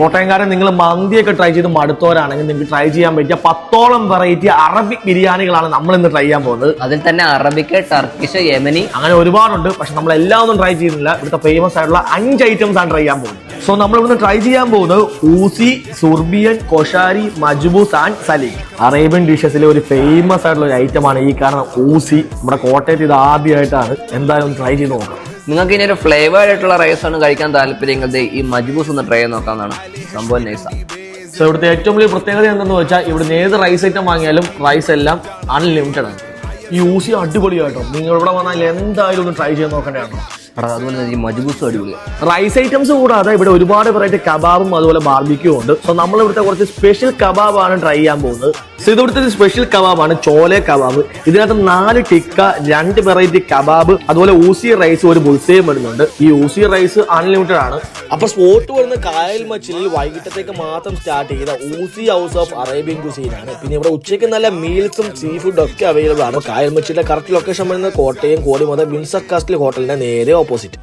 കോട്ടയംകാരൻ നിങ്ങൾ മന്തിയൊക്കെ ട്രൈ ചെയ്ത് മടുത്തവരാണെങ്കിൽ നിങ്ങൾക്ക് ട്രൈ ചെയ്യാൻ പറ്റിയ 10ഓളം വെറൈറ്റി അറബിക് ബിരിയാണികളാണ് നമ്മൾ ഇന്ന് ട്രൈ ചെയ്യാൻ പോകുന്നത്. അതിൽ തന്നെ അറബിക്, ടർക്കിഷ്, യമനി അങ്ങനെ ഒരുപാടുണ്ട്. പക്ഷെ നമ്മൾ എല്ലാം ഒന്നും ട്രൈ ചെയ്യുന്നില്ല. ഇവിടുത്തെ ഫേമസ് ആയിട്ടുള്ള 5 ഐറ്റംസ് ആണ് ട്രൈ ചെയ്യാൻ പോകുന്നത്. സോ നമ്മൾ ഇവിടുന്ന് ട്രൈ ചെയ്യാൻ പോകുന്നത് ouzi, zurbian, koshari, majboos and സലീം. അറേബ്യൻ ഡിഷസിലെ ഒരു ഫേമസ് ആയിട്ടുള്ള ഒരു ഐറ്റം ആണ് ഈ കാരണം ഊസി. നമ്മുടെ കോട്ടയത്ത് ഇത് ആദ്യമായിട്ടാണ്. എന്തായാലും ട്രൈ ചെയ്ത് നോക്കാം. നിങ്ങൾക്ക് ഇനി ഒരു ഫ്ലേവേർഡ് ആയിട്ടുള്ള റൈസ് ആണ് കഴിക്കാൻ താല്പര്യമെങ്കിൽ ഈ മജ്ബൂസ് ഒന്ന് ട്രൈ ചെയ്ത് നോക്കാവുന്നതാണ്. സംഭവം നൈസാണ്. സോ ഇവിടുത്തെ ഏറ്റവും വലിയ പ്രത്യേകത എന്തെന്ന് വെച്ചാൽ ഇവിടുന്ന് ഏത് റൈസ് ഐറ്റം വാങ്ങിയാലും റൈസ് എല്ലാം അൺലിമിറ്റഡ് ആണ്. ഈ ഊസി അടിപൊളിയായിട്ടോ. നിങ്ങൾ ഇവിടെ വന്നാൽ എന്തായാലും ഒന്ന് ട്രൈ ചെയ്ത് നോക്കേണ്ടതാണോ. അതുപോലെ തന്നെ ഈ മജ്ബൂസും അടിപൊളിയാണ്. റൈസ് ഐറ്റംസ് കൂടാതെ ഇവിടെ ഒരുപാട് വെറൈറ്റി കബാബും അതുപോലെ ബാർബിക്യൂ ഉണ്ട്. സോ നമ്മൾ ഇവിടുത്തെ കുറച്ച് സ്പെഷ്യൽ കബാബാണ് ട്രൈ ചെയ്യാൻ പോകുന്നത്. സോ ഇത് ഇവിടുത്തെ സ്പെഷ്യൽ കബാബാണ് ചോലെ കബാബ്. ഇതിനകത്ത് 4 ടിക്ക, 2 വെറൈറ്റി കബാബ്, അതുപോലെ ഊസി റൈസ്, ഒരു ബുൾസയും വരുന്നുണ്ട്. ഈ ഊസി റൈസ് അൺലിമിറ്റഡ് ആണ്. അപ്പൊ സ്പോട്ട് വരുന്ന കായൽ മച്ചിലിൽ വൈകിട്ടത്തേക്ക് മാത്രം സ്റ്റാർട്ട് ചെയ്ത Uzi house of Arabian cuisine ആണ്. പിന്നെ ഇവിടെ ഉച്ചയ്ക്ക് നല്ല മീൽസും സീ ഫുഡും ഒക്കെ അവൈലബിൾ ആണ്. കായൽ മച്ചിലിന്റെ കറക്റ്റ് ലൊക്കേഷൻ വരുന്നത് കോട്ടയം കോടിമത വിൻസർ കാസ്റ്റിൽ ഹോട്ടലിന്റെ നേരെ ഓപ്പോസിറ്റ്.